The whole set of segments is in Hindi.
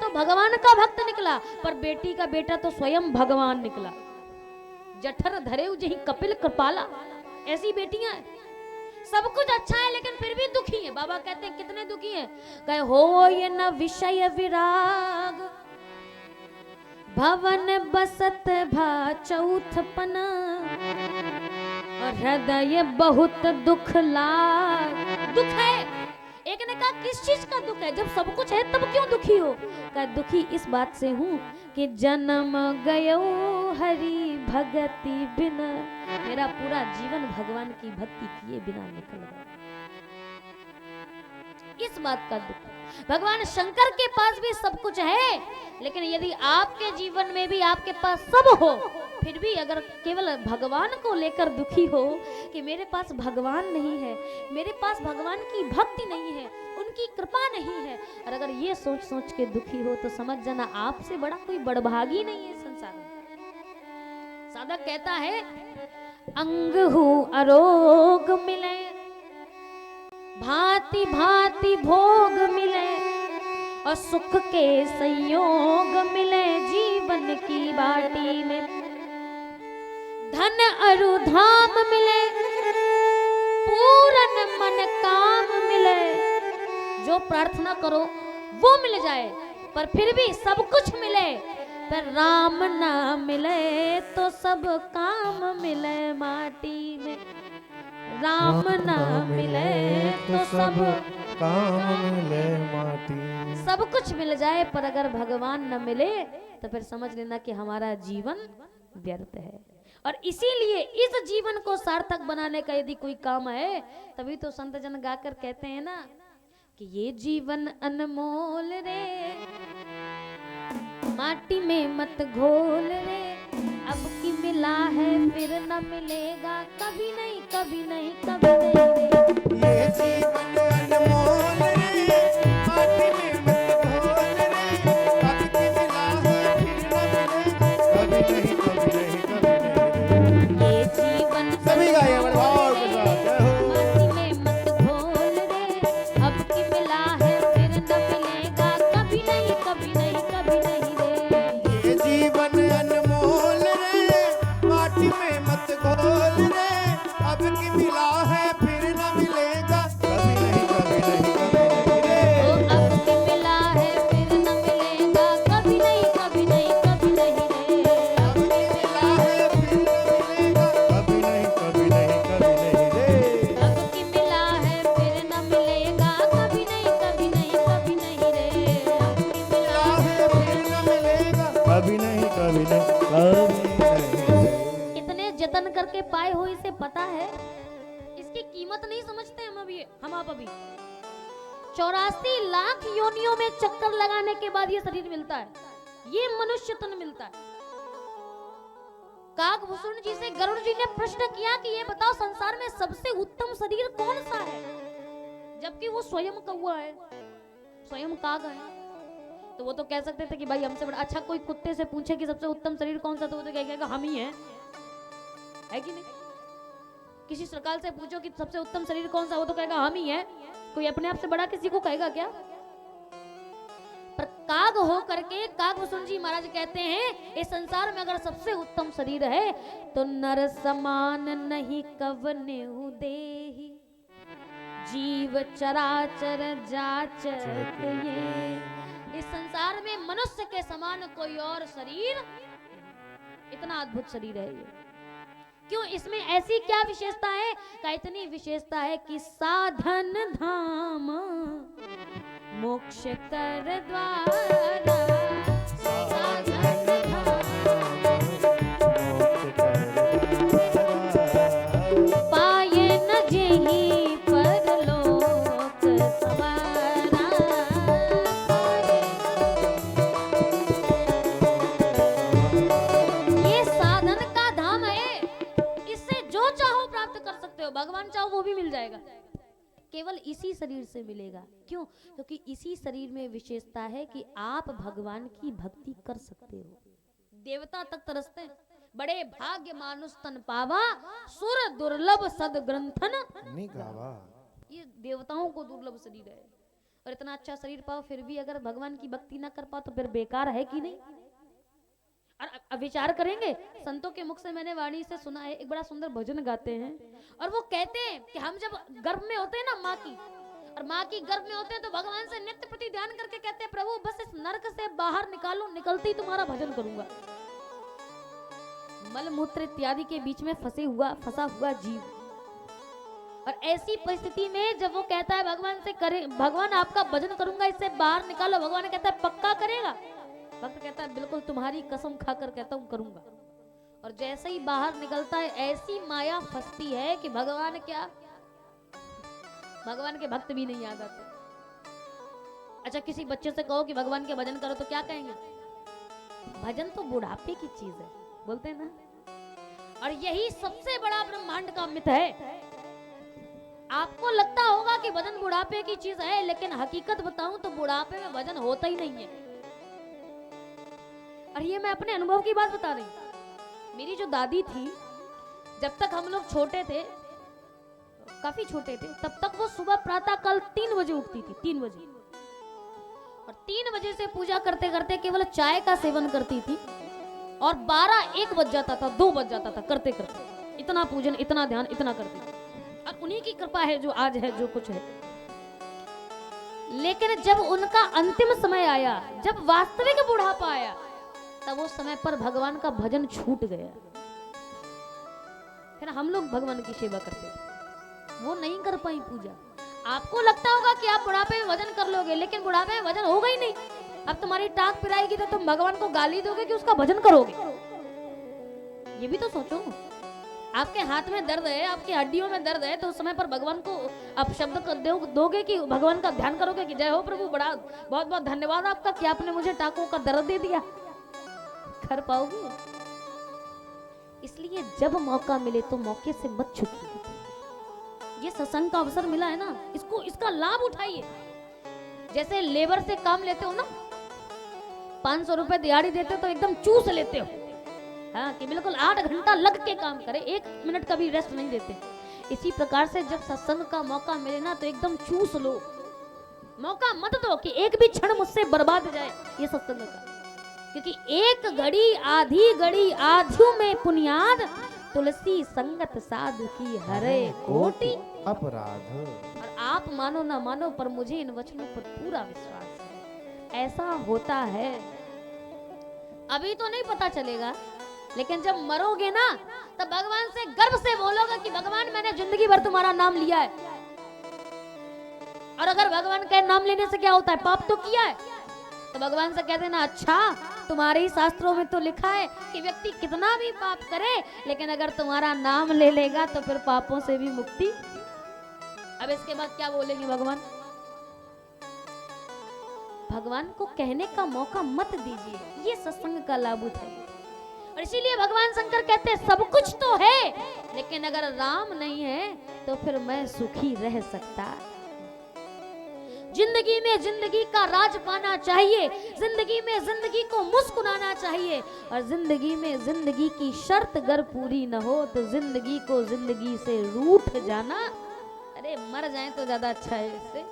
तो भगवान का भक्त निकला, पर बेटी का बेटा तो स्वयं भगवान निकला। जठर धरे जही कपिल कृपाला, ऐसी बेटियां हैं। सब कुछ अच्छा है लेकिन फिर भी दुखी है। बाबा कहते हैं कितने दुखी हैं, कहे हो ये न विषय विराग, भवन बसत भा चौथ पना, और हृदय बहुत दुख लाग। दुख है। एक ने कहा किस चीज का दुख है, जब सब कुछ है तब क्यों दुखी हो? कहा दुखी इस बात से हूँ कि जन्म गयो हरि भगति बिना, मेरा पूरा जीवन भगवान की भक्ति किए बिना निकल गया। इस बात का दुख। भगवान शंकर के पास भी सब कुछ है, लेकिन यदि आपके जीवन में भी आपके पास सब हो, फिर भी अगर केवल भगवान को लेकर दुखी हो कि मेरे पास भगवान नहीं है, मेरे पास भगवान की भक्ति नहीं है, उनकी कृपा नहीं है, और अगर ये सोच सोच के दुखी हो तो समझ जाना आपसे बड़ा कोई बड़भागी नहीं है संसार में। साधक कहता है अंग हूँ अरोग मिले, भांति भांति भोग मिले, और सुख के संयोग मिले जीवन की बाटी में, धन अरु धाम मिले, पूरन मन काम मिले। जो प्रार्थना करो वो मिल जाए, पर फिर भी सब कुछ मिले, पर राम ना मिले तो सब काम मिले माटी में। राम ना मिले तो सब काम मिले माटी। सब कुछ मिल जाए, पर अगर भगवान न मिले तो फिर समझ लेना कि हमारा जीवन व्यर्थ है। और इसीलिए इस जीवन को सार्थक बनाने का यदि कोई काम है, तभी तो संत जन गाकर कहते हैं ना कि ये जीवन अनमोल रे, माटी में मत घोल रे, अब की मिला है फिर न मिलेगा, कभी नहीं कभी नहीं कभी नहीं रे। ये जीवन अनमोल रे, माटी में मत घोल रे, अब की मिला है फिर न मिलेगा, कभी नहीं कभी नहीं कभी नहीं। ये जीवन सभी गाइए बड़े भाव के साथ, जय हो। माटी में मत घोल रे, अब की मिला है फिर न मिलेगा, कभी नहीं कभी नहीं कभी नहीं रे। ये जीवन अनमोल रे, माटी में मत घोल रे, अब की मिला है फिर न मिलेगा, कभी नहीं कभी नहीं कभी नहीं रे। ओ अब की मिला है फिर न मिलेगा, कभी नहीं कभी नहीं कभी नहीं रे। अब की मिला है फिर न मिलेगा, कभी नहीं कभी नहीं कभी नहीं रे। अब की मिला है फिर न मिलेगा, कभी नहीं कभी नहीं कभी नहीं रे। अब की मिला मिला है फिर न मिलेगा, कभी नहीं कभी नहीं कभी नहीं। इतने जतन करके पाए हो, इसे पता है, इसकी कीमत नहीं समझते हम आप अभी 84 लाख योनियों में चक्कर लगाने के बाद ये शरीर मिलता है, ये मनुष्य तन मिलता है। काकभूषण जी से गरुड़ जी ने प्रश्न किया कि ये बताओ संसार में सबसे उत्तम शरीर कौन सा है, जबकि वो स्वयं कौवा है, स्वयं काग है। तो वो तो कह सकते थे कि भाई हमसे बड़ा अच्छा, कोई कुत्ते से पूछे कि सबसे उत्तम शरीर कौन सा, तो वो तो कहेगा हम ही है कि नहीं। किसी सरकार से पूछो कि सबसे उत्तम शरीर कौन सा, वो तो कहेगा हम ही है। कोई अपने आप से बड़ा किसी को कहेगा क्या? पर काग हो करके काकभूषण जी महाराज कहते हैं इस संसार में अगर सबसे उत्तम शरीर है तो नर समान नहीं कवने देहि, जीव चराचर जाचत ये। इस संसार में मनुष्य के समान कोई और शरीर, इतना अद्भुत शरीर है ये। क्यों, इसमें ऐसी क्या विशेषता है? का इतनी विशेषता है कि साधन धाम मोक्ष कर द्वारा, साधन धाम पाए न जेहि परलोक सवारा। ये साधन का धाम है, इससे जो चाहो प्राप्त कर सकते हो, भगवान चाहो वो भी मिल जाएगा, केवल इसी शरीर से मिलेगा। क्यों? क्योंकि इसी शरीर में विशेषता है कि आप भगवान की भक्ति कर सकते हो। देवता तक तरसते हैं, बड़े भाग्य मानुष तन पावा, सुर दुर्लभ सद ग्रंथन नहीं गावा। ये देवताओं को दुर्लभ शरीर है। और इतना अच्छा शरीर पाओ फिर भी अगर भगवान की भक्ति ना कर पाओ तो फिर बेकार है कि नहीं। और अब विचार करेंगे, संतों के मुख से मैंने वाणी से सुना है, एक बड़ा सुंदर भजन गाते हैं और वो कहते हैं कि हम जब गर्भ में होते हैं ना माँ की, और माँ की गर्भ में होते हैं तो भगवान से नित्य प्रति ध्यान करके कहते हैं प्रभु बस इस नरक से बाहर निकालो, निकलते ही तुम्हारा भजन करूंगा। मल मूत्र इत्यादि के बीच में फंसा हुआ जीव, और ऐसी परिस्थिति में जब वो कहता है भगवान से करे, भगवान आपका भजन करूंगा, इससे बाहर निकालो, भगवान कहता है पक्का करेगा? भक्त कहता है बिल्कुल तुम्हारी कसम खाकर कहता हूं करूंगा। और जैसे ही बाहर निकलता है ऐसी माया फंसती है कि भगवान क्या, भगवान के भक्त भी नहीं याद आते। अच्छा किसी बच्चे से कहो कि भगवान के भजन करो तो क्या कहेंगे? भजन तो बुढ़ापे की चीज है, बोलते हैं ना। और यही सबसे बड़ा ब्रह्मांड का मिथ है। आपको लगता होगा कि भजन बुढ़ापे की चीज है, लेकिन हकीकत बताऊं तो बुढ़ापे में भजन होता ही नहीं है। और ये मैं अपने अनुभव की बात बता रही हूं। मेरी जो दादी थी, जब तक हम लोग छोटे थे, काफी छोटे थे, तब तक वो सुबह प्रातः काल 3 बजे उठती थी, 3 बजे, और 3 बजे से पूजा करते करते केवल चाय का सेवन करती थी, और 12-1 बज जाता था, 2 बज जाता था करते करते, इतना पूजन, इतना ध्यान, इतना करती थी। और उन्हीं की कृपा है जो आज है, जो कुछ है। लेकिन जब उनका अंतिम समय आया, जब वास्तविक बुढ़ापा आया, तब वो समय पर भगवान का भजन छूट गया। फिर हम लोग भगवान की सेवा करते थे, वो नहीं कर पाई पूजा। आपको लगता होगा कि आप बुढ़ापे में भजन कर लोगे, लेकिन बुढ़ापे में भजन होगा ही नहीं। अब तुम्हारी टांग पिराएगी तो तुम भगवान को गाली दोगे कि उसका भजन करोगे? ये भी तो सोचो। आपके हाथ में दर्द है, आपकी हड्डियों में दर्द है, तो उस समय पर भगवान को आप शब्द दोगे कि भगवान का ध्यान करोगे कि जय हो प्रभु, बड़ा बहुत बहुत धन्यवाद आपका कि आपने मुझे टांगों का दर्द दे दिया? कर पाओगे? इसलिए जब मौका मिले तो मौके से मत छूटिए। ये सत्संग का अवसर मिला है ना, इसका लाभ उठाइए। जैसे लेबर से काम लेते हो ना, 500 रुपए दिहाड़ी देते हो तो एकदम चूस लेते हो, हाँ, कि बिल्कुल 8 घंटा लग के काम करे, 1 मिनट का भी रेस्ट नहीं देते। इसी प्रकार से जब सत्संग का मौका मिले ना तो एकदम चूस लो, मौका मत दो कि एक भी क्षण मुझसे बर्बाद जाए ये सत्संग का। क्योंकि एक घड़ी आधियों में पुनियाद, तुलसी संगत साधु की हरे कोटि अपराध। और आप मानो ना मानो पर मुझे इन वचनों पर पूरा विश्वास है, ऐसा होता है। अभी तो नहीं पता चलेगा, लेकिन जब मरोगे ना तब भगवान से गर्व से बोलोगे कि भगवान मैंने जिंदगी भर तुम्हारा नाम लिया है। और अगर भगवान के नाम लेने से क्या होता है? पाप तो किया है, तो भगवान से कह देना अच्छा तुम्हारे ही शास्त्रों में तो लिखा है कि व्यक्ति कितना भी पाप करे, लेकिन अगर तुम्हारा नाम ले लेगा तो फिर पापों से भी मुक्ति। अब इसके बाद क्या बोलेंगे भगवान? भगवान को कहने का मौका मत दीजिए, ये सत्संग का लाभ उठाइए। और इसीलिए भगवान शंकर कहते हैं सब कुछ तो है, लेकिन अगर राम नहीं है तो फिर मैं सुखी रह सकता। जिंदगी में जिंदगी का राज पाना चाहिए, जिंदगी में जिंदगी को मुस्कुराना चाहिए, और जिंदगी में जिंदगी की शर्त अगर पूरी न हो तो जिंदगी को जिंदगी से रूठ जाना, अरे मर जाए तो ज्यादा अच्छा है। इससे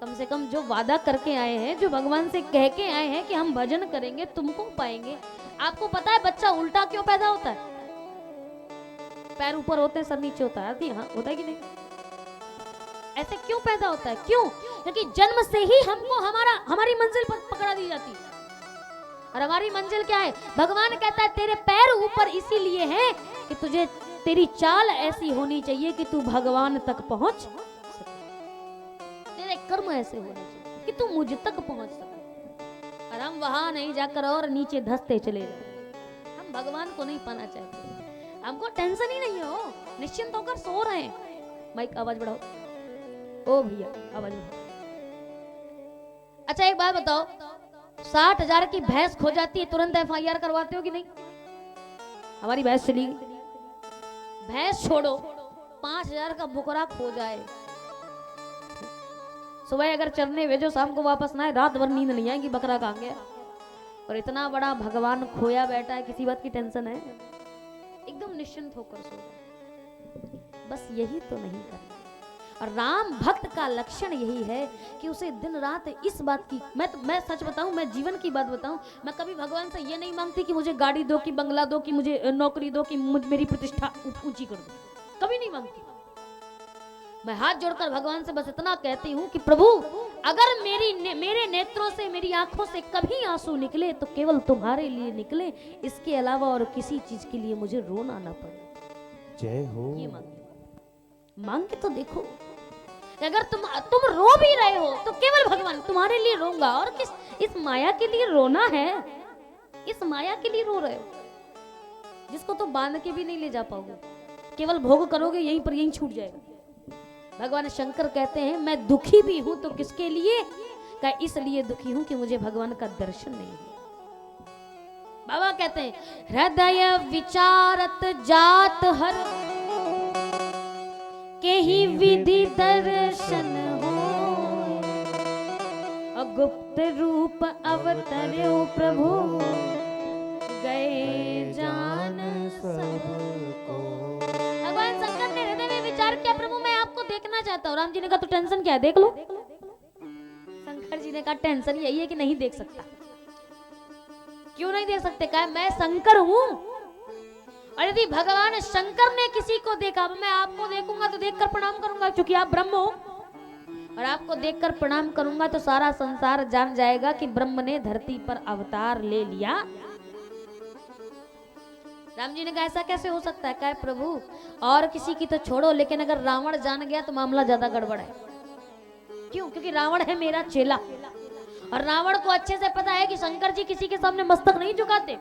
कम से कम जो वादा करके आए हैं, जो भगवान से कह के आए हैं कि हम भजन करेंगे तुमको पाएंगे। आपको पता है बच्चा उल्टा क्यों पैदा होता है? पैर ऊपर होते हैं, सर नीचे होता है, हाँ होता है कि नहीं? ऐसे क्यों पैदा होता है? क्यों? क्योंकि जन्म से ही हमको हमारी मंजिल पर पकड़ा दी जाती है। और हमारी मंजिल क्या है? भगवान कहता है तेरे पैर ऊपर इसीलिए हैं कि तुझे, तेरी चाल ऐसी होनी चाहिए कि तू भगवान तक पहुंच सके, तेरे कर्म ऐसे होने चाहिए कि तू मुझ तक पहुंच सके। और हम वहां नहीं जाकर और नीचे धंसते चले जाए। हम भगवान को नहीं पाना चाहते, हमको टेंशन ही नहीं हो, निश्चिंत होकर सो रहे हैं। माइक आवाज बढ़ाओ, ओ भैया आवाज बढ़ाओ। अच्छा एक बात बताओ, 60,000 की भैंस खो जाती है, तुरंत FIR करवाते हो कि नहीं? हमारी भैंस चली गई, भैंस छोड़ो 5,000 का बुकरा खो जाए, सुबह अगर चरने भेजो शाम को वापस ना आए, रात भर नींद नहीं आएगी, बकरा कहाँ गया? और इतना बड़ा भगवान खोया बैठा है, किसी बात की टेंशन है? एकदम निश्चिंत होकर सो, बस यही तो नहीं करना। और राम भक्त का लक्षण यही है कि उसे दिन रात इस बात की, मैं सच बताऊं, मैं जीवन की बात बताऊं, मैं कभी भगवान से ये नहीं मांगती कि मुझे गाड़ी दो, कि बंगला दो, कि मुझे नौकरी दो, कि मेरी प्रतिष्ठा ऊंची कर दो, कभी नहीं मांगती। मैं हाथ जोड़कर भगवान से बस इतना कहती हूँ कि प्रभु अगर मेरे नेत्रों से, मेरी आंखों से कभी आंसू निकले तो केवल तुम्हारे लिए निकले, इसके अलावा और किसी चीज के लिए मुझे रोना ना पड़े। जय हो। ये मांग के तो देखो, अगर तुम रो भी रहे हो तो केवल भगवान तुम्हारे लिए रोऊंगा, और किस इस माया के लिए रोना है, इस माया के लिए रो रहे हो जिसको तो बांध के भी नहीं ले जा पाओगे, केवल भोग करोगे यहीं पर, यहीं छूट जाएगा। भगवान शंकर कहते हैं मैं दुखी भी हूं तो किसके लिए, क्या इसलिए दुखी हूं कि मुझे भगवान का दर्शन नहीं है। बाबा कहते हैं हृदय विचारत जात हर के ही विधि दर्शन हो, गुप्त रूप अवतर्यो प्रभु गए जान सबको। भगवान शंकर ने हृदय में विचार किया, प्रभु मैं आपको देखना चाहता हूँ। राम जी ने कहा तो टेंशन क्या है, देख लो। शंकर जी ने कहा टेंशन यही है कि नहीं देख सकता। क्यों नहीं देख सकते, कहा मैं शंकर हूँ, और यदि भगवान शंकर ने किसी को देखा, मैं आपको देखूंगा तो देखकर प्रणाम करूंगा क्योंकि आप ब्रह्म हो, और आपको देखकर प्रणाम करूंगा तो सारा संसार जान जाएगा कि ब्रह्म ने धरती पर अवतार ले लिया। राम जी ने कहा ऐसा कैसे हो सकता है, कहा प्रभु और किसी की तो छोड़ो, लेकिन अगर रावण जान गया तो मामला ज्यादा गड़बड़ है। क्यों, क्योंकि रावण है मेरा चेला, और रावण को अच्छे से पता है कि शंकर जी किसी के सामने मस्तक नहीं झुकाते,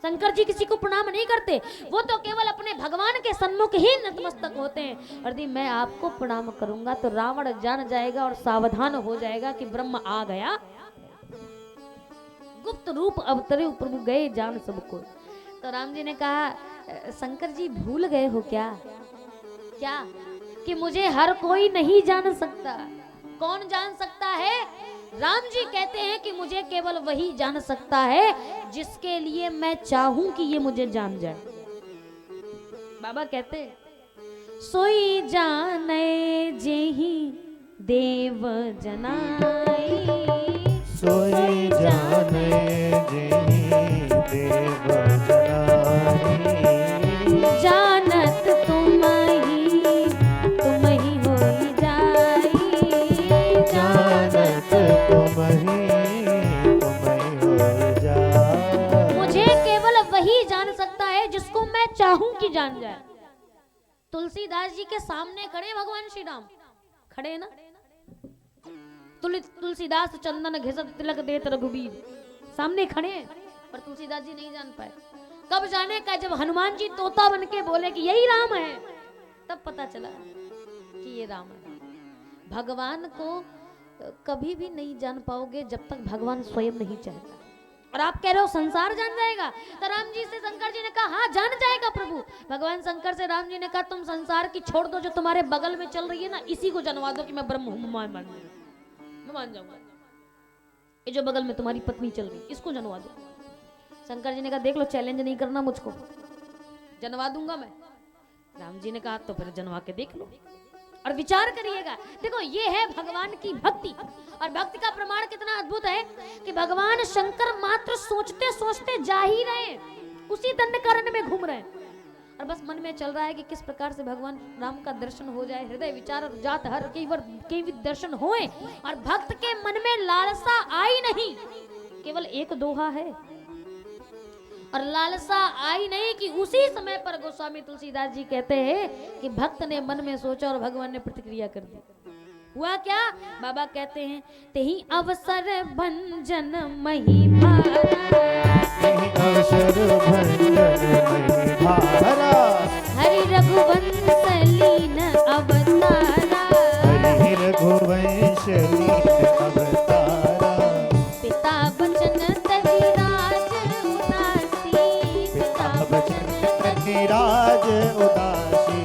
शंकर जी किसी को प्रणाम नहीं करते, वो तो केवल अपने भगवान के सन्मुख ही नतमस्तक होते हैं। और यदि मैं आपको प्रणाम करूंगा तो रावण जान जाएगा और सावधान हो जाएगा कि ब्रह्म आ गया। गुप्त रूप अवतरे प्रभु गए जान सबको। तो राम जी ने कहा शंकर जी भूल गए हो क्या, क्या कि मुझे हर कोई नहीं जान सकता। कौन जान सकता है, राम जी कहते हैं कि मुझे केवल वही जान सकता है जिसके लिए मैं चाहूं कि ये मुझे जान जाए। बाबा कहते सोई जाने जेहि देव जनाई, सोई जाने जेहि देव जनाई, जानत तुम ही होई जाई, जानत तुम ही होई जाई। मुझे केवल वही जान सकता है जिसको मैं चाहूं कि जान जाए। तुलसीदास जी के सामने खड़े भगवान श्री राम, खड़े ना, तुलसीदास चंदन घिसत तिलक देत रघुबीर, सामने खड़े हैं, पर तुलसीदास जी नहीं जान पाए। कब जाने का, जब हनुमान जी तोता बन के बोले कि यही राम है, तब पता चला कि ये राम है। भगवान को कभी भी नहीं जान पाओगे जब तक भगवान स्वयं नहीं चाहता। और आप कह रहे हो संसार जान जाएगा, तो राम जी से शंकर जी ने कहा हाँ जान जाएगा प्रभु। भगवान शंकर से राम जी ने कहा तुम संसार की छोड़ दो, जो तुम्हारे बगल में चल रही है ना, इसी को जनवा दो कि मैं ब्रह्म हूं, मैं मान जाऊंगा। ये जो बगल में तुम्हारी पत्नी चल रही, इसको जनवा दो। शंकर जी ने कहा देख लो, चैलेंज नहीं करना मुझको, जनवा दूंगा मैं। राम जी ने कहा तो फिर जनवा के देख लो और विचार करिएगा। देखो ये है भगवान की भक्ति, और भक्ति का प्रमाण कितना अद्भुत है कि भगवान शंकर मात्र सोचते सोचते जा ही रहे, उसी दंडकारण्य में घूम रहे हैं, और बस मन में चल रहा है कि किस प्रकार से भगवान राम का दर्शन हो जाए। हृदय विचार जात हर के दर्शन होए, और भक्त के मन में लालसा आई नहीं, केवल एक दोहा है, और लालसा आई नहीं कि उसी समय पर गोस्वामी तुलसीदास जी कहते हैं कि भक्त ने मन में सोचा और भगवान ने प्रतिक्रिया कर दी। हुआ क्या, बाबा कहते हैं तेहि अवसर भंजन मही भारा, तेहि अवसर भंजन मही भारा, हरि रघुवंश लीन अवतारा, हरि रघुवंश लीन अवतारा, पिता बचन तहि राज उदासी, पिता बचन तहि राज उदासी,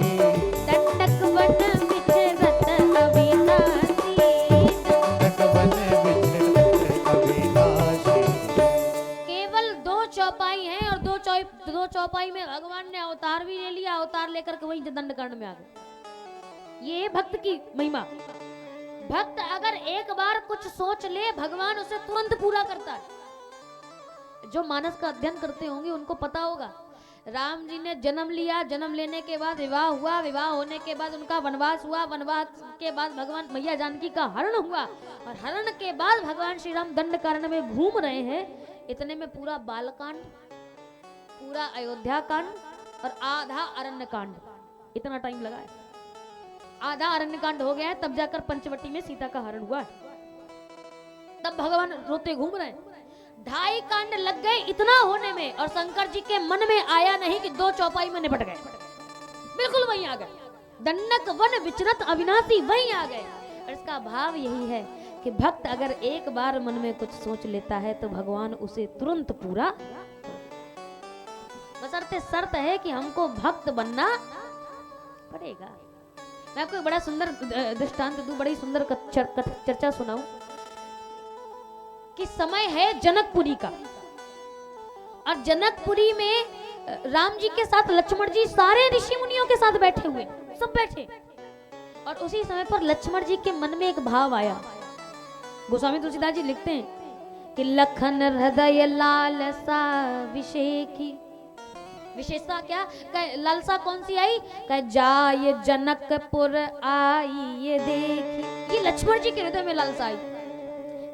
दंडक वन विचरत अविनाशी, दंडक वन विचरत अविनाशी। केवल दो चौपाई हैं, और दो चौपाई में भगवान ने अवतार भी ले लिया, अवतार लेकर के वहीं दंडकांड में आ गए। ये है भक्त की महिमा। भक्त अगर एक बार कुछ सोच ले भगवान उसे तुरंत पूरा करता है। जो मानस का अध्ययन करते होंगे उनको पता होगा, राम जी ने जन्म लिया, जन्म लेने के बाद विवाह हुआ, विवाह होने के बाद उनका वनवास हुआ, वनवास के बाद भगवान मैया जानकी का हरण हुआ, और हरण के बाद भगवान श्री राम दंडकारण्य में घूम रहे हैं। इतने में पूरा बालकांड, पूरा अयोध्या कांड और आधा अरण्य कांड, इतना टाइम लगा है। आधा अरण्य कांड हो गया है, तब जाकर पंचवटी में सीता का हरण हुआ है, तब भगवान रोते घूम रहे हैं। 2.5 कांड लग गए इतना होने में, और शंकर जी के मन में आया नहीं कि 2 चौपाई में निपट गए, बिल्कुल वहीं आ गए। दंडक वन विचरत अविनाशी वहीं आ गए। और इसका भाव यही है कि भक्त अगर एक बार मन में कुछ सोच लेता है तो भगवान उसे तुरंत पूरा, बशर्ते शर्त है कि हमको भक्त बनना पड़ेगा। मैं आपको एक बड़ा सुंदर दृष्टांत दूं, बड़ी सुंदर चर्चा सुनाऊं कि समय है जनकपुरी का, और जनकपुरी में राम जी के साथ लक्ष्मण जी सारे ऋषि मुनियों के साथ बैठे हुए, सब बैठे, और उसी समय पर लक्ष्मण जी के मन में एक भाव आया। गोस्वामी तुलसीदास जी लिखते हैं कि लखन हृदय लालसा विषेकी। विशेषता क्या, लालसा कौन सी आई, कह जाय जनकपुर आई ये देखी। ये लक्ष्मण जी के हृदय में लालसा आई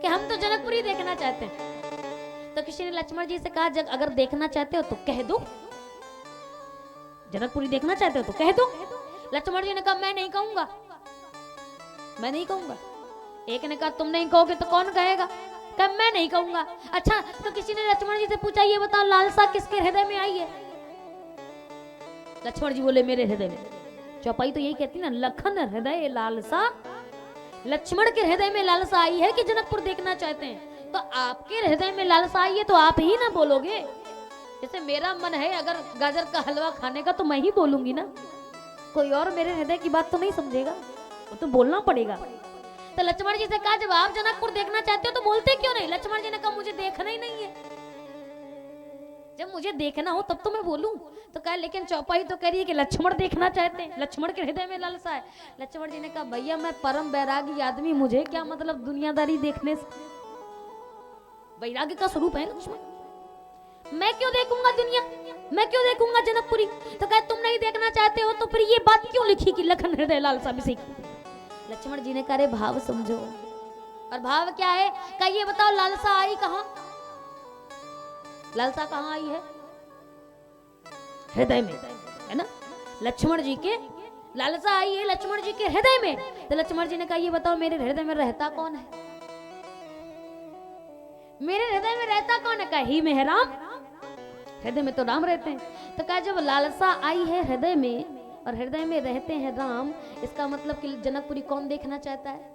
कि हम तो जनकपुरी देखना चाहते हैं। तो किसी ने लक्ष्मण जी से कहा, जब अगर देखना चाहते हो तो कह दो, जनकपुरी देखना चाहते हो तो कह दो। लक्ष्मण जी ने कहा मैं नहीं कहूंगा, मैं नहीं कहूंगा। एक ने कहा तुम नहीं कहोगे तो कौन कहेगा, कहा मैं नहीं कहूंगा। अच्छा, तो किसी ने लक्ष्मण जी से पूछा ये बताओ लालसा किसके हृदय में आई है। लक्ष्मण जी बोले मेरे हृदय में। चौपाई तो यही कहती ना, लखन हृदय लालसा, लक्ष्मण के हृदय में लालसा आई है कि जनकपुर देखना चाहते हैं। तो आपके हृदय में लालसा आई है तो आप ही ना बोलोगे। जैसे मेरा मन है अगर गाजर का हलवा खाने का तो मैं ही बोलूंगी ना, कोई और मेरे हृदय की बात तो नहीं समझेगा, वो तो बोलना पड़ेगा। तो लक्ष्मण जी से कहा जब आप जनकपुर देखना चाहते हो तो बोलते क्यों नहीं। लक्ष्मण जी ने कहा मुझे देखना ही नहीं है, जब मुझे देखना हो तब तो मैं बोलूं। तो कहा लेकिन चौपाई तो कह रही है कि लक्ष्मण देखना चाहते हैं, लक्ष्मण के हृदय में लालसा है। लक्ष्मण जी ने कहा भैया मैं परम वैरागी आदमी, मुझे क्या मतलब दुनियादारी देखने से। वैराग्य का स्वरूप है लक्ष्मण, मैं क्यों देखूंगा दुनिया, मैं क्यों देखूंगा जनकपुरी। तो कहा तुम नहीं देखना चाहते हो तो फिर ये बात क्यों लिखी कि लखन हृदय लालसा विषय। लक्ष्मण जी ने कहा भाव समझो। और भाव क्या है, कहा ये बताओ लालसा आई कहां, लालसा कहां आई है, हृदय में, है ना। लक्ष्मण जी के लालसा आई है लक्ष्मण जी के हृदय में। तो लक्ष्मण जी ने कहा ये बताओ मेरे हृदय में रहता कौन है, मेरे हृदय में रहता कौन है। कहा ही में है राम, हृदय में तो राम रहते हैं। तो कहा जब लालसा आई है हृदय में और हृदय में रहते हैं राम, इसका मतलब कि जनकपुरी कौन देखना चाहता है,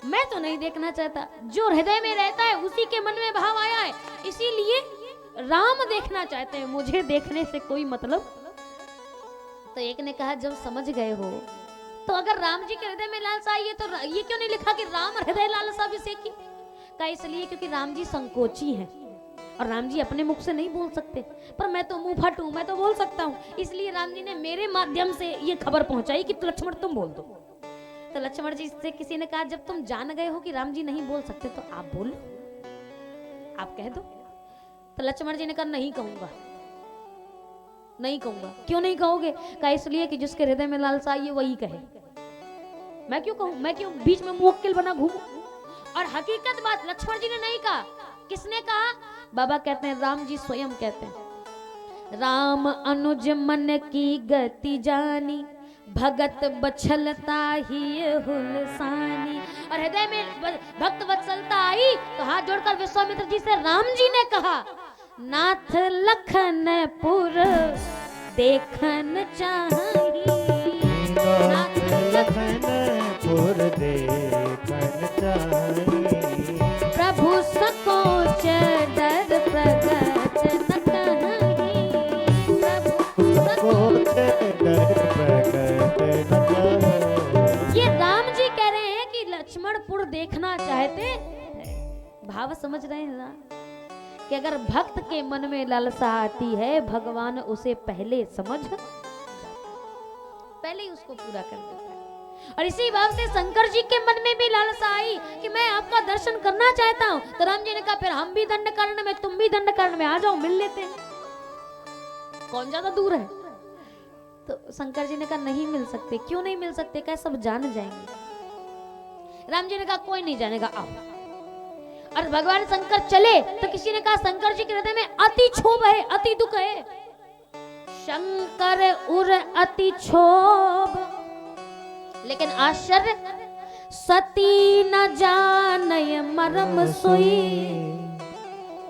मैं तो नहीं देखना चाहता। जो हृदय में रहता है उसी के मन में भाव आया है, इसीलिए राम देखना चाहते हैं, मुझे देखने से कोई मतलब। तो एक ने कहा जब समझ गए हो तो अगर राम जी के हृदय में लालसा आई है तो ये क्यों नहीं लिखा कि राम हृदय लालसा विषेकी। कहा इसलिए क्योंकि राम जी संकोची हैं और राम जी अपने मुख से नहीं बोल सकते, पर मैं तो मुंह फट हूं, मैं तो बोल सकता हूं। इसलिए राम जी ने मेरे माध्यम से ये खबर पहुंचाई कि लक्ष्मण तुम बोल दो। तो लक्ष्मण जी से किसी ने कहा जब तुम जान गए हो कि राम जी नहीं बोल सकते तो आप बोलो, आप कह दो। तो लक्ष्मण जी ने कहा नहीं कहूंगा, नहीं कहूंगा। क्यों नहीं कहोगे। कहा इसलिए कि जिसके हृदय में लालसा आई है वही कहे, मैं क्यों कहूं, मैं क्यों बीच में मुवक्किल बना घूमूं। और हकीकत बात लक्ष्मण जी ने नहीं कहा, किसने कहा, बाबा कहते हैं राम जी स्वयं कहते हैं राम अनुज मन की गति जानी भगत बछलता ही हुलसानी। और हृदय में भक्त वत्सलता आई तो हाथ जोड़कर विश्वामित्र जी से राम जी ने कहा नाथ लखनपुर देखन चाहिए, नाथ लखनपुर देखन चाहिए। प्रभु सकोच डर प्रगट न कहीं, प्रभु सकोच डर प्रगट न कहीं। ये राम जी कह रहे हैं कि लक्ष्मणपुर देखना चाहते हैं। भाव समझ रहे हैं ना कि अगर भक्त के मन में लालसा आती है भगवान उसे पहले समझ पहले ही उसको पूरा कर देता है। और इसी भाव से शंकर जी के मन में भी लालसा आई कि मैं आपका दर्शन करना चाहता हूँ। तो राम जी ने कहा फिर हम भी दंडकारण्य में, तुम भी दंडकारण्य में आ जाओ, मिल लेते हैं, कौन ज्यादा दूर है। तो शंकर जी ने कहा नहीं मिल सकते। क्यों नहीं मिल सकते? कहा सब जान जाएंगे। राम जी ने कहा कोई नहीं जानेगा, आओ। और भगवान शंकर चले तो किसी ने कहा शंकर जी के हृदय में अति क्षोभ है, अति दुख है। शंकर उर अति क्षोभ, लेकिन आश्चर्य सती न जानय मरम सोई,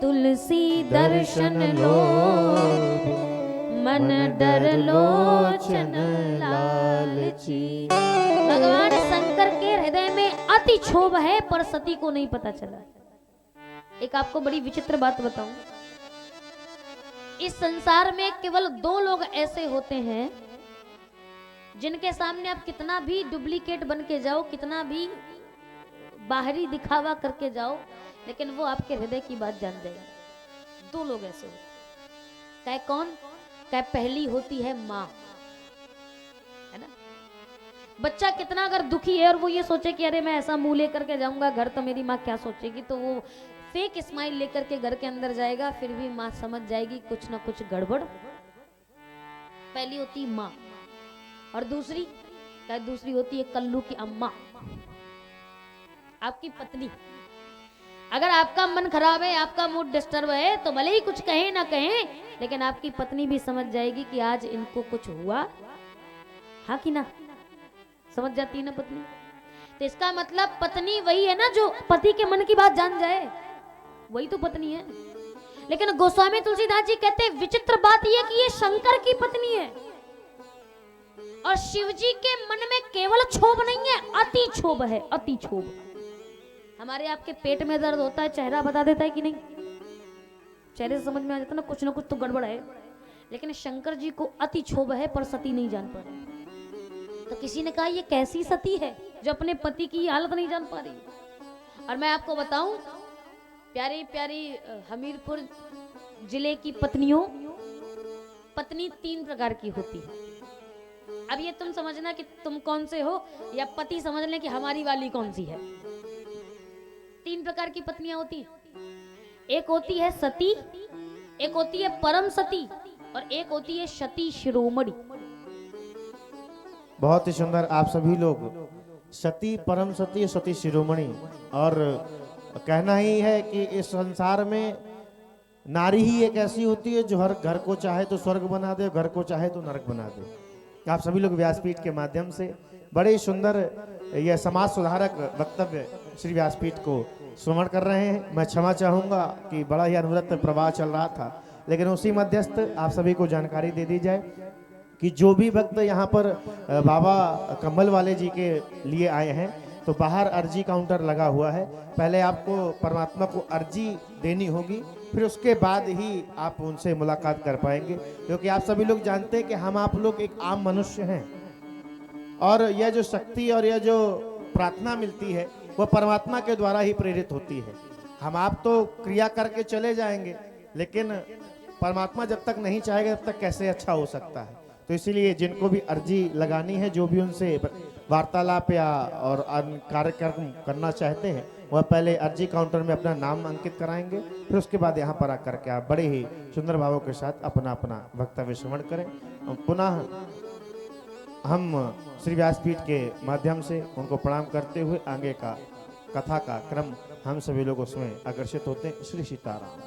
तुलसी दर्शन लो मन डर लोचन लालची। भगवान शंकर के हृदय में अति क्षोभ है पर सती को नहीं पता चला। एक आपको बड़ी विचित्र बात बताऊं, इस संसार में केवल 2 लोग ऐसे होते हैं जिनके सामने आप कितना भी डुप्लीकेट बन के जाओ, कितना भी बाहरी दिखावा करके जाओ, लेकिन वो आपके हृदय की बात जान जाएगा। 2 लोग ऐसे होते। कहे कौन? कहे पहली होती है माँ, है ना। बच्चा कितना अगर दुखी है और वो ये सोचे कि अरे मैं ऐसा मुंह लेकर के जाऊंगा घर तो मेरी माँ क्या सोचेगी, तो वो फेक स्माइल लेकर के घर के अंदर जाएगा, फिर भी माँ समझ जाएगी कुछ ना कुछ गड़बड़। पहली होती माँ। और दूसरी होती है कल्लू की अम्मा, आपकी पत्नी। अगर आपका मन खराब है, आपका मूड डिस्टर्ब है, तो भले ही कुछ कहे ना कहे, लेकिन आपकी पत्नी भी समझ जाएगी कि आज इनको कुछ हुआ, हाँ कि ना। समझ जाती है ना पत्नी। तो इसका मतलब पत्नी वही है ना जो पति के मन की बात जान जाए, वही तो पत्नी है। लेकिन गोस्वामी तुलसीदास जी कहते हैं विचित्र बात यह कि ये शंकर की पत्नी है और शिव जी के मन में केवल क्षोभ नहीं है, अति क्षोभ है, अति क्षोभ। हमारे आपके पेट में दर्द होता है, चेहरा बता देता है कि नहीं? चेहरे से समझ में आ जाता ना कुछ तो गड़बड़ है। लेकिन शंकर जी को अति क्षोभ है पर सती नहीं जान पा रही। तो किसी ने कहा ये कैसी सती है जो अपने पति की हालत नहीं जान पा रही। और मैं आपको बताऊं, प्यारी प्यारी हमीरपुर जिले की पत्नियों, पत्नी 3 प्रकार की होती है। अब ये तुम समझना कि तुम कौन से हो, या पति समझ लें कि हमारी वाली कौन सी है। 3 प्रकार की पत्नियां होती हैं। एक होती है सती, एक होती है परम सती, और एक होती है सती शिरोमणि। बहुत ही सुंदर। आप सभी लोग सती, परम सती, सती शिरोमणि, और कहना ही है कि इस संसार में नारी ही एक ऐसी होती है जो हर घर को चाहे तो स्वर्ग बना दे, घर को चाहे तो नरक बना दे। आप सभी लोग व्यासपीठ के माध्यम से बड़े सुंदर यह समाज सुधारक वक्तव्य श्री व्यासपीठ को श्रवण कर रहे हैं। मैं क्षमा चाहूँगा कि बड़ा ही अनवरत प्रवाह चल रहा था, लेकिन उसी मध्यस्थ आप सभी को जानकारी दे दी जाए कि जो भी भक्त यहाँ पर बाबा कम्बल वाले जी के लिए आए हैं, तो बाहर अर्जी काउंटर लगा हुआ है। पहले आपको परमात्मा को अर्जी देनी होगी, फिर उसके बाद ही आप उनसे मुलाकात कर पाएंगे, क्योंकि आप सभी लोग जानते हैं कि हम आप लोग एक आम मनुष्य हैं, और यह जो शक्ति और यह जो प्रार्थना मिलती है वह परमात्मा के द्वारा ही प्रेरित होती है। हम आप तो क्रिया करके चले जाएंगे, लेकिन परमात्मा जब तक नहीं चाहेगा तब तक कैसे अच्छा हो सकता है। तो इसीलिए जिनको भी अर्जी लगानी है, जो भी उनसे वार्तालाप या और कार्यक्रम करना चाहते हैं, वह पहले अर्जी काउंटर में अपना नाम अंकित कराएंगे, फिर उसके बाद यहाँ पर आकर के आप बड़े ही सुंदर भावों के साथ अपना अपना वक्तव्य श्रवण करें। पुनः हम श्री व्यासपीठ के माध्यम से उनको प्रणाम करते हुए आगे का कथा का क्रम हम सभी लोग उसमें आकर्षित होते हैं। श्री सीताराम।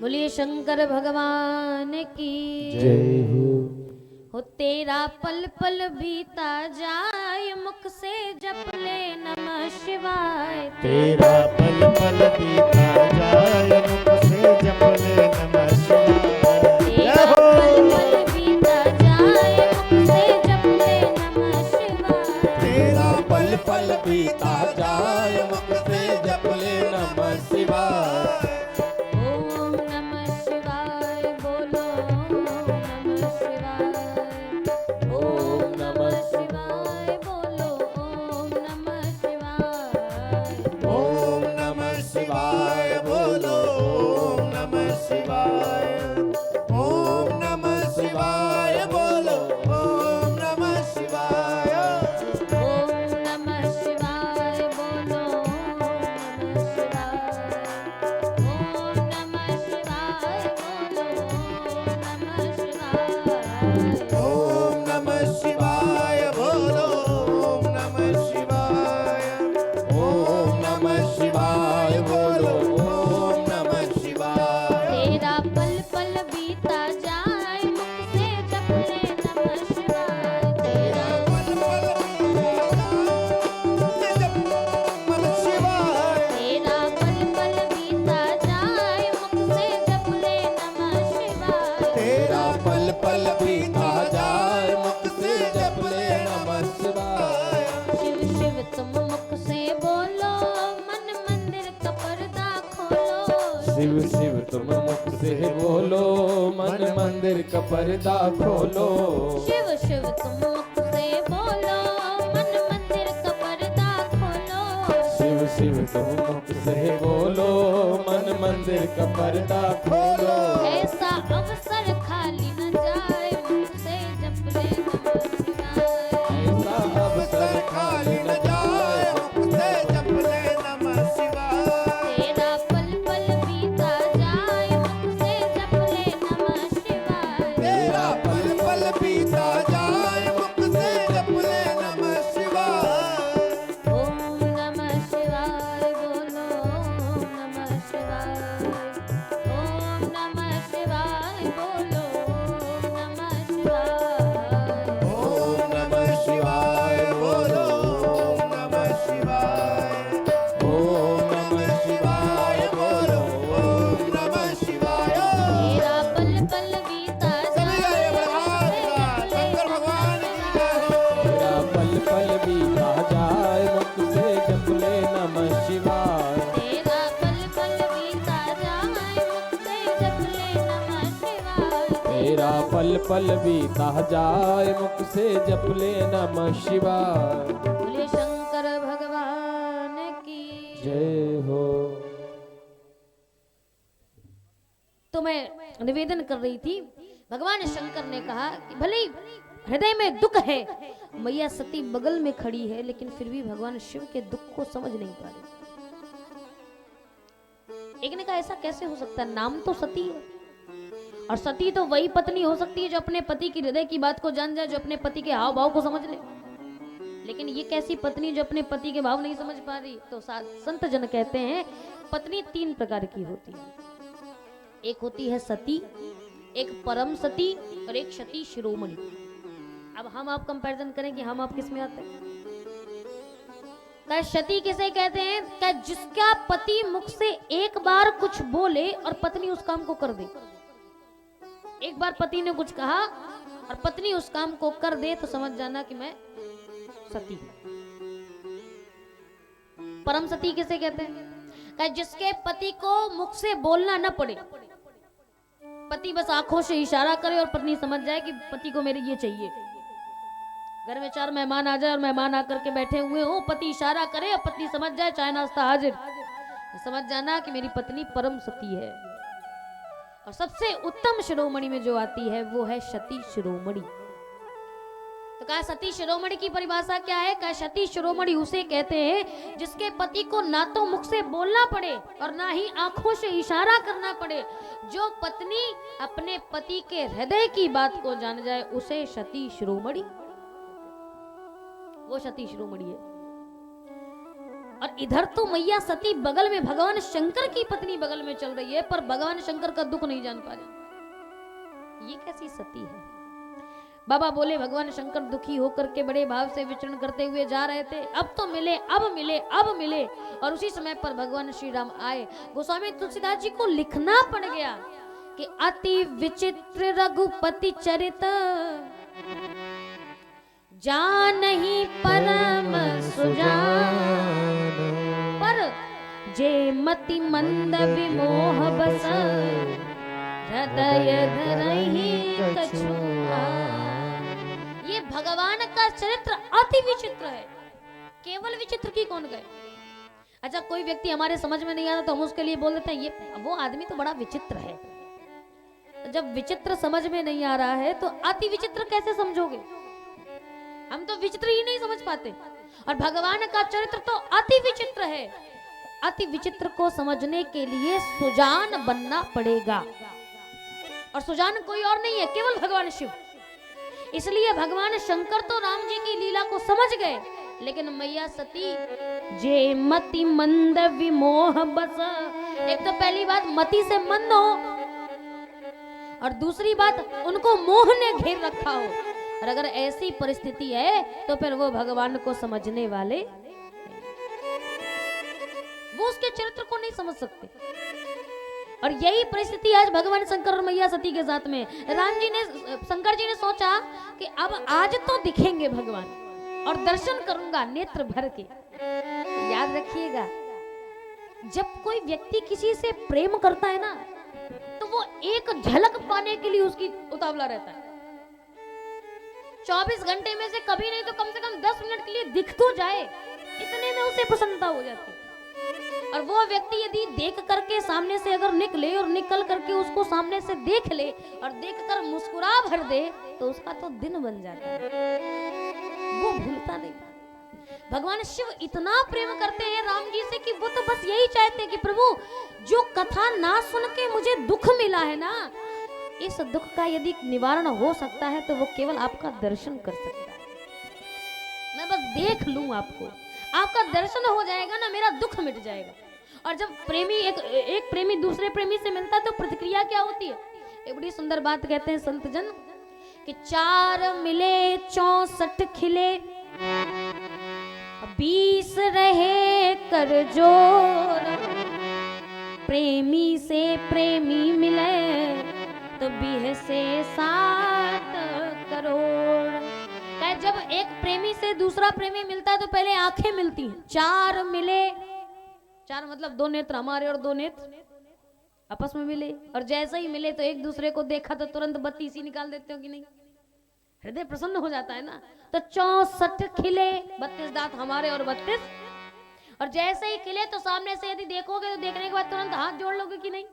बोलिए शंकर भगवान की जय हो। तेरा पल पल बीता जाए, मुख से जप ले नमः शिवाय। तेरा पल पल बीता जाए, मुख से जप ले नमः शिवाय। तेरा पल पल बीता जाए, मुख से जप ले नमः शिवाय। तेरा पल पल बीता जाए, मुख से जप ले नमः शिवाय। ओम नमः शिवाय बोलो, नमः शिवाय। ओम नमः शिवाय बोलो, ओम नमः शिवाय। ओम नमः शिवाय शिवाय बोलो ओम नमः शिवाय। तेरा पल पल बीता जाए मुख से जप ले नमः शिवाय। तेरा पल पल जप नमः शिवाय। तेरा पल पल बीता जाए मुख से जप ले नमः शिवाय। तेरा पल पल बीता जाए मुख से जप ले नमः शिवाय। शिव शिव तुम मुख से बोलो मन मंदिर का पर्दा खोलो। शिव शिव तुम मुख से बोलो मन मंदिर का पर्दा खोलो। शिव शिव तुम मुख से बोलो मन मंदिर का पर्दा खोलो। शिव शिव तुम मुख से बोलो मन मंदिर का पर्दा खोलो। ऐसा अवसर खाली न जाए मुख से जप ले नमः शिवाय। ऐसा अवसर खाली न जाए मुख से जप ले नमः शिवाय। तेरा पल पल बीता जाए मुख से जप ले नमः शिवाय। तेरा पल पल बीता जाए मुख से जप ले नमः शिवाय। ओम नमः शिवाय बोलो ओम नमः शिवाय। ओम नमः शिवाय बोलो ओम नमः शिवाय। ओम नमः शिवाय बोलो ओम नमः शिवाय। ओम नमः शिवाय बोलो ओम नमः शिवाय। तेरा पल पल बीता सभी जाए गए भगवान का, शंकर भगवान की जय हो। तेरा पल पल बीता जाए मुख से जप ले नमः शिवाय। तेरा पल पल बीता जाए मुख से जप ले नमः शिवाय। तेरा पल पल बीता जाए मुख से जप ले नमः शिवाय। बोलिए शंकर भगवान की। जय हो। तो मैं निवेदन कर रही थी, भगवान शंकर ने कहा कि भले ही हृदय में दुख है, मैया सती बगल में खड़ी है, लेकिन फिर भी भगवान शिव के दुख को समझ नहीं पा रही। एक ने कहा ऐसा कैसे हो सकता है, नाम तो सती है, और सती तो वही पत्नी हो सकती है जो अपने पति की हृदय की बात को जान जाए, जो अपने पति के हाव भाव को समझ ले। लेकिन ये कैसी पत्नी जो अपने पति के भाव नहीं समझ पा रही। तो संत जन कहते हैं पत्नी 3 प्रकार की होती है। एक होती है सती, एक परम सती और एक सती शिरोमणि। अब हम आप कंपैरिजन करें कि हम आप किस में आते हैं। सती किसे कहते हैं? क्या जिसका पति मुख से एक बार कुछ बोले और पत्नी उस काम को कर दे। एक बार पति ने कुछ कहा और पत्नी उस काम को कर दे तो समझ जाना कि मैं सती हूं। परम सती किसे कहते हैं? क्या जिसके पति को मुख से बोलना न पड़े, पति बस आंखों से इशारा करे और पत्नी समझ जाए कि पति को मेरे ये चाहिए। घर में 4 मेहमान आ जाए और मेहमान आकर के बैठे हुए हो, पति इशारा करे और पत्नी समझ जाए चाय नाश्ता हाजिर, समझ जाना कि मेरी पत्नी परम सती है। और सबसे उत्तम शिरोमणि में जो आती है वो है सती शिरोमणि। तो कहा सती शिरोमणि की परिभाषा क्या है? कहा सती शिरोमणि उसे कहते हैं जिसके पति को ना तो मुख से बोलना पड़े और ना ही आंखों से इशारा करना पड़े। जो पत्नी अपने पति के हृदय की बात को जान जाए उसे सती शिरोमणि, वो सती शिरोमणि है। और इधर तो मैया सती बगल में भगवान शंकर की पत्नी बगल में चल रही है, पर भगवान शंकर का दुख नहीं जान पा रही। ये कैसी सती है? बाबा बोले भगवान शंकर दुखी होकर के बड़े भाव से विचरण करते हुए जा रहे थे। अब तो मिले, अब मिले, अब मिले। और उसी समय पर भगवान श्री राम आए। गोस्वामी तुलसीदास जी को लिखना पड़ गया कि अति विचित्र रघुपति चरित, जानहि परम सुजान, पर जे मति मंद विमोह बस, हृदय धरहि कछु आन। ये भगवान का चरित्र अति विचित्र है। केवल विचित्र की कौन गए? अच्छा, कोई व्यक्ति हमारे समझ में नहीं आता तो हम उसके लिए बोल देते हैं ये वो आदमी तो बड़ा विचित्र है। जब विचित्र समझ में नहीं आ रहा है तो अति विचित्र कैसे समझोगे? हम तो विचित्र ही नहीं समझ पाते। और भगवान का चरित्र तो अति विचित्र है। अति विचित्र को समझने के लिए सुजान बनना पड़ेगा, और सुजान कोई और नहीं है, केवल भगवान शिव। इसलिए भगवान शंकर तो राम जी की लीला को समझ गए, लेकिन मैया सती जे मति मंद विमोह बस। एक तो पहली बात मति से मंद हो, और दूसरी बात उनको मोह ने घेर रखा हो। और अगर ऐसी परिस्थिति है तो फिर वो भगवान को समझने वाले, वो उसके चरित्र को नहीं समझ सकते। और यही परिस्थिति आज भगवान शंकर और मैया सती के साथ में। शंकर जी ने सोचा कि अब आज तो दिखेंगे भगवान और दर्शन करूंगा नेत्र भर के। याद रखिएगा, जब कोई व्यक्ति किसी से प्रेम करता है ना, तो वो एक झलक पाने के लिए उसकी उतावला रहता है। 24 घंटे में से कभी नहीं तो कम से कम 10 मिनट के लिए दिख तो जाए, इतने में उसे प्रसन्नता हो जाती है। और वो व्यक्ति यदि देख करके सामने से अगर निकले और निकल करके उसको सामने से देख ले और देखकर मुस्कुरा भर दे, तो उसका तो दिन बन जाता है, वो भूलता नहीं। भगवान शिव इतना प्रेम करते हैं राम जी से कि वो तो बस यही चाहते हैं कि प्रभु, जो कथा ना सुन के मुझे दुख मिला है ना, इस दुख का यदि निवारण हो सकता है तो वो केवल आपका दर्शन कर सकता है। मैं बस देख लूं आपको, आपका दर्शन हो जाएगा ना, मेरा दुख मिट जाएगा। और जब प्रेमी एक प्रेमी दूसरे प्रेमी से मिलता है तो प्रतिक्रिया क्या होती है? एक बड़ी सुंदर बात कहते हैं संत जन कि 4 मिले 64 खिले, 20 रहे कर जोर, प्रेमी से प्रेमी मिले तो 20 से 7 करोड़। जब एक प्रेमी से दूसरा प्रेमी मिलता है तो पहले आंखें मिलती हैं। 4 मिले, 4 मतलब 2 नेत्र हमारे और 2 नेत्र आपस में मिले, और जैसे ही मिले तो एक दूसरे को देखा तो तुरंत 32 ही निकाल देते हो कि नहीं? हृदय प्रसन्न हो जाता है ना। तो 64 खिले, 32 दांत हमारे और 32, और जैसे ही खिले तो सामने से यदि देखोगे तो देखने के बाद तुरंत हाथ जोड़ लोगे कि नहीं?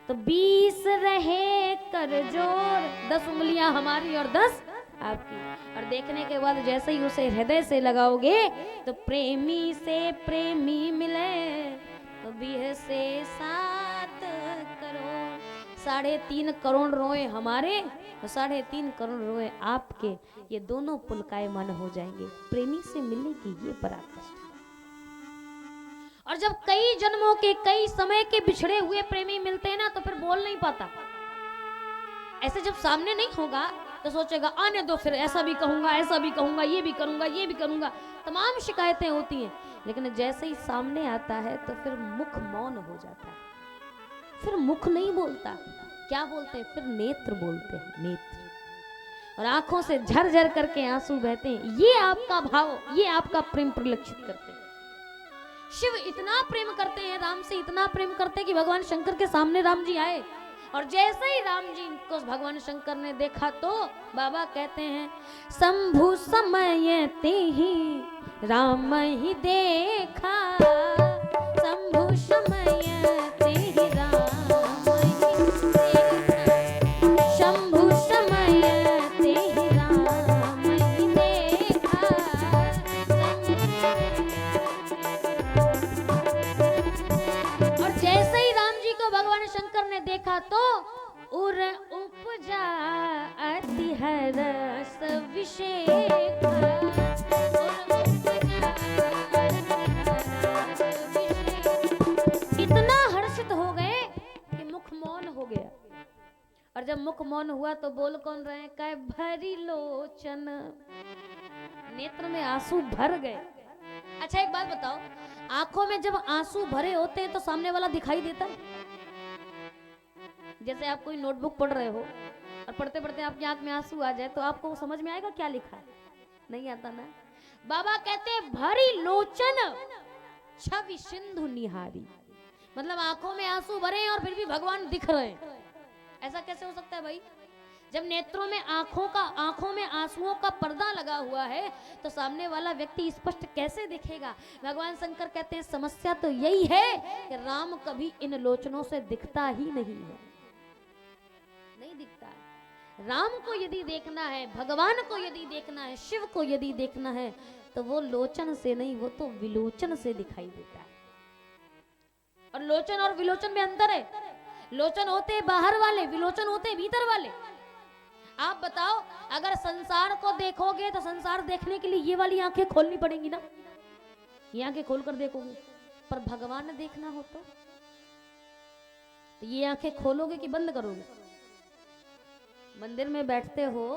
तो 20 रहे कर जोड़, 10 उंगलियां हमारी और 10 आपकी। और देखने के बाद जैसे ही उसे हृदय से लगाओगे तो प्रेमी से प्रेमी मिले तो 20 से 7 करोड़, 3.5 करोड़ रोए हमारे और 3.5 करोड़ रोए आपके। ये दोनों पुलकायमान हो जाएंगे। प्रेमी से मिलने की ये पराकाष्ठा। और जब कई जन्मों के कई समय के बिछड़े हुए प्रेमी मिलते हैं ना, तो फिर बोल नहीं पाता। ऐसे जब सामने नहीं होगा तो सोचेगा आने दो, फिर ऐसा भी कहूंगा, ऐसा भी कहूंगा, ये भी करूंगा, ये भी करूंगा, तमाम शिकायतें होती हैं। लेकिन जैसे ही सामने आता है तो फिर मुख मौन हो जाता है, फिर मुख नहीं बोलता। क्या बोलते हैं? फिर नेत्र बोलते हैं, नेत्र। और आंखों से झरझर करके आंसू बहते हैं। ये आपका भाव, ये आपका प्रेम परिलक्षित करते हैं। शिव इतना प्रेम करते हैं राम से, इतना प्रेम करते हैं कि भगवान शंकर के सामने राम जी आए, और जैसे ही राम जी को भगवान शंकर ने देखा तो बाबा कहते हैं शंभु समय ते ही राम ही देखा, शंभु समय ते ही राम ही देखा, शंभु समय ते ही राम ही देखा। और जैसे ही राम जी को भगवान शंकर ने देखा तो उर उपजा अति हरस विषेक, इतना हर्षित हो गए कि मुख मौन हो गया। और जब मुख मौन हुआ तो बोल कौन रहे? कहे भरी लोचन, नेत्र में आंसू भर गए। अच्छा एक बात बताओ, आंखों में जब आंसू भरे होते हैं तो सामने वाला दिखाई देता है? जैसे आप कोई नोटबुक पढ़ रहे हो और पढ़ते पढ़ते आपकी आंख में आंसू आ जाए तो आपको समझ में आएगा क्या लिखा है? नहीं आता ना। बाबा कहते हैं भरी लोचन छवि सिंधु निहारी, मतलब आंखों में आंसू भरे हैं और फिर भी भगवान दिख रहे हैं। ऐसा कैसे हो सकता है भाई? जब नेत्रों में आंखों में आंसुओं का पर्दा लगा हुआ है तो सामने वाला व्यक्ति स्पष्ट कैसे दिखेगा? भगवान शंकर कहते हैं समस्या तो यही है कि राम कभी इन लोचनों से दिखता ही नहीं है, नहीं दिखता है। राम को यदि देखना है, भगवान को यदि देखना है, शिव को यदि देखना है तो वो लोचन से नहीं, वो तो विलोचन से दिखाई देता है। और लोचन और विलोचन में अंतर है। लोचन होते बाहर वाले, विलोचन होते भीतर वाले। आप बताओ अगर संसार को देखोगे तो संसार देखने के लिए ये वाली आंखें खोलनी पड़ेंगी ना, ये आंखें खोलकर देखोगे। पर भगवान देखना हो तो ये आंखें खोलोगे कि बंद करोगे? मंदिर में बैठते हो,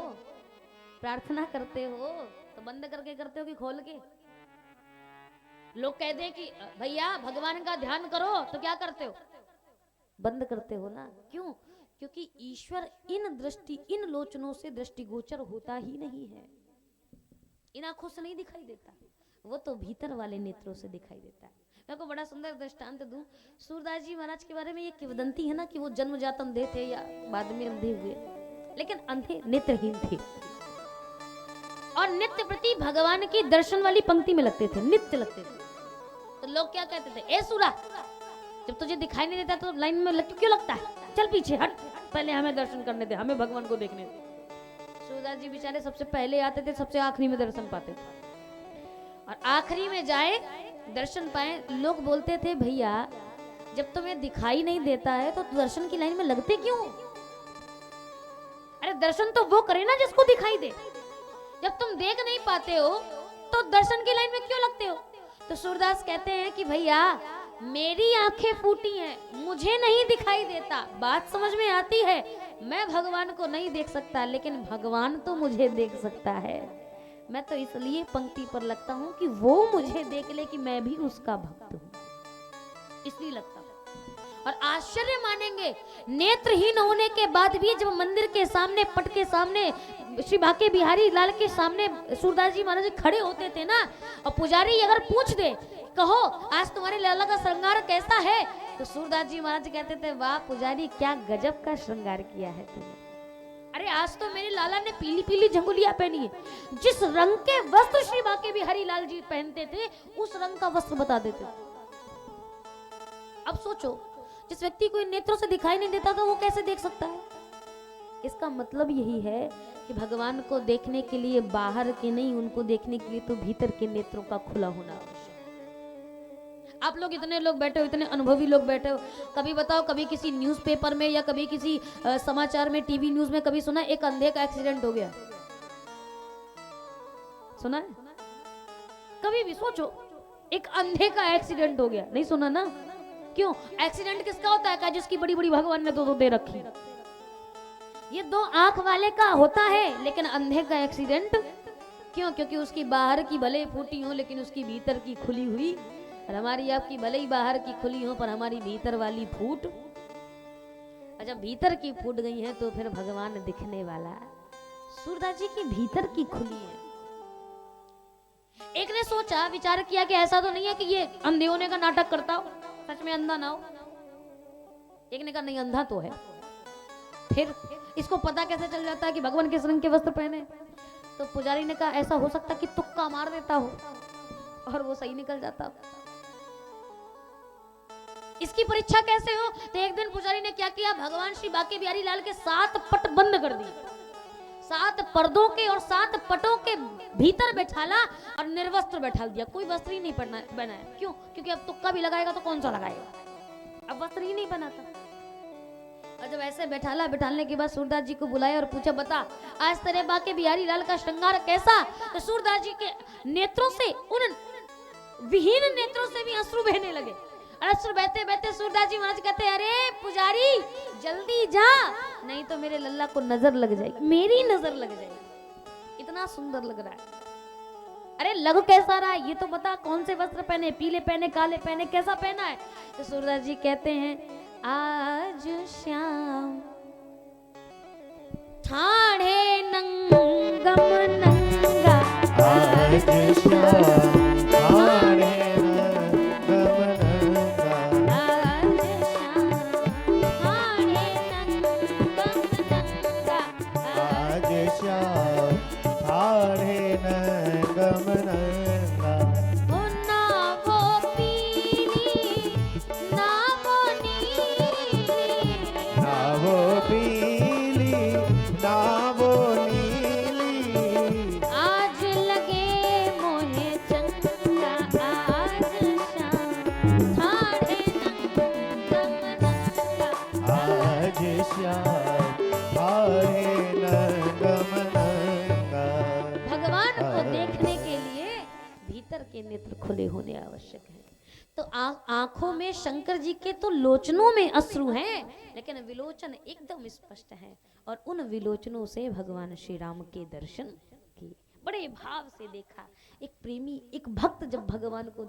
प्रार्थना करते हो तो बंद करके करते हो कि खोल के? लोग कहते हैं कि भैया भगवान का ध्यान करो, तो क्या करते हो? बंद करते हो ना। क्यों? क्योंकि ईश्वर इन लोचनों से दृष्टिगोचर होता ही नहीं है, इन आंखों से नहीं दिखाई देता, वो तो भीतर वाले नेत्रों से दिखाई देता है। मैं को बड़ा सुंदर दृष्टांत दूं। सूरदास जी महाराज के बारे में ये किंवदंती है ना कि वो जन्मजात अंधे थे या बाद में अंधे हुए, लेकिन अंधे नेत्रहीन थे और नित्य प्रति भगवान की दर्शन वाली पंक्ति में लगते थे, नित्य लगते थे। तो लोग क्या कहते थे, ए सूरा जब तुझे दिखाई नहीं देता तो लाइन में क्यों लगता है, चल पीछे हट, पहले हमें दर्शन करने दे, हमें भगवान को देखने दे। सूरदास जी बेचारे सबसे पहले आते थे, सबसे आखिरी में दर्शन पाते थे, और आखिरी में जाए दर्शन पाए। लोग बोलते थे भैया जब तुम्हें दिखाई नहीं देता है तो दर्शन की लाइन में लगते क्यों? अरे दर्शन तो वो करे ना जिसको दिखाई दे। जब तुम देख नहीं पाते हो तो दर्शन की लाइन में क्यों लगते हो? तो सूरदास कहते हैं कि भैया मेरी आंखें फूटी हैं, मुझे नहीं दिखाई देता। बात समझ में आती है, मैं भगवान को नहीं देख सकता, लेकिन भगवान तो मुझे देख सकता है। मैं तो इसलिए पंक्ति पर लगता हूँ कि वो मुझे देख ले कि मैं भी उसका भक्त हूँ, इसलिए लगता हूँ। और आश्चर्य मानेंगे, नेत्रहीन होने के बाद भी जब मंदिर के सामने, पट के सामने, श्री बांके बिहारी लाल के सामने सूरदास जी महाराज खड़े होते थे ना, और पुजारी अगर पूछ दे, कहो आज तुम्हारे लाला का श्रृंगार कैसा है, तो सूरदास जी महाराज कहते थे, वाह पुजारी क्या गजब का श्रृंगार किया है तुमने। अरे आज तो मेरे लाला ने पीली पीली झंगुलिया पहनी है। जिस रंग के वस्त्र श्री बांके बिहारी लाल जी पहनते थे उस रंग का वस्त्र बता देते। अब सोचो, जिस व्यक्ति को इन नेत्रों से दिखाई नहीं देता तो वो कैसे देख सकता है? इसका मतलब यही है कि भगवान को देखने के लिए बाहर के नहीं, उनको देखने के लिए तो भीतर के नेत्रों का खुला होना आवश्यक। आप लोग इतने लोग बैठे हो, इतने अनुभवी लोग बैठे हो, कभी बताओ, कभी किसी न्यूज़पेपर में या कभी किसी समाचार में, टीवी न्यूज में कभी सुना एक अंधे का एक्सीडेंट हो गया? सुना है? कभी भी सोचो, एक अंधे का एक्सीडेंट हो गया, नहीं सुना ना? क्यों? एक्सीडेंट किसका होता है? जिसकी बड़ी बड़ी भगवान ने तो दे रखी। ये दो आंख वाले का होता है, लेकिन अंधे का एक्सीडेंट क्यों? क्योंकि उसकी बाहर की भले फूटी हो लेकिन उसकी भीतर की खुली हुई, और हमारी आपकी भले ही बाहर की खुली हो पर हमारी भीतर वाली फूट, और जब भीतर की फूट गई है तो फिर भगवान दिखने वाला। सूरदास जी की भीतर की खुली है। एक ने सोचा, विचार किया कि ऐसा तो नहीं है कि ये अंधे होने का नाटक करता हो, सच में अंधा ना हो। एक ने कहा नहीं, अंधा तो है। फिर इसको पता कैसे चल जाता है कि भगवान किस रंग के वस्त्र पहने? तो पुजारी ने कहा ऐसा हो सकता कि तुक्का मार देता हो और वो सही निकल जाता हो। इसकी परीक्षा कैसे हो? तो एक दिन पुजारी ने क्या किया, भगवान श्री बांके बिहारी लाल के 7 पट बंद कर दिए, 7 पर्दों के और 7 पटों के भीतर बैठाला और निर्वस्त्र बैठा दिया। कोई वस्त्र ही नहीं बनाया। क्यों? क्योंकि अब तुक्का भी लगाएगा तो कौन सा लगाएगा, अब वस्त्र ही नहीं बनाता। और जब ऐसे बैठालने के बाद सूरदास जी को बुलाया और पूछा, बता आज तेरे बांके बिहारी लाल का श्रृंगार कैसा? तो सूरदास जी के नेत्रों से, उन विहीन नेत्रों से भी अश्रु बहने लगे। अश्रु बहते बहते सूरदास जी महाराज कहते, अरे पुजारी जल्दी जा, नहीं तो मेरे लल्ला को नजर लग जाएगी, मेरी नजर लग जाएगी। इतना सुंदर लग रहा है। अरे लग कैसा रहा है ये तो बता, कौन से वस्त्र पहने, पीले पहने, काले पहने, कैसा पहना है? तो सूरदास जी कहते हैं, आज श्याम ठाणे नंगम नंगा, आज श्याम ठाणे के नेत्र खुले होने आवश्यक है। तो आंखों में शंकर जी के तो लोचनों में अश्रु हैं, लेकिन विलोचन एकदम स्पष्ट है, और उन विलोचनों से भगवान श्री राम के दर्शन किए, बड़े भाव से देखा। एक प्रेमी, एक भक्त जब भगवान को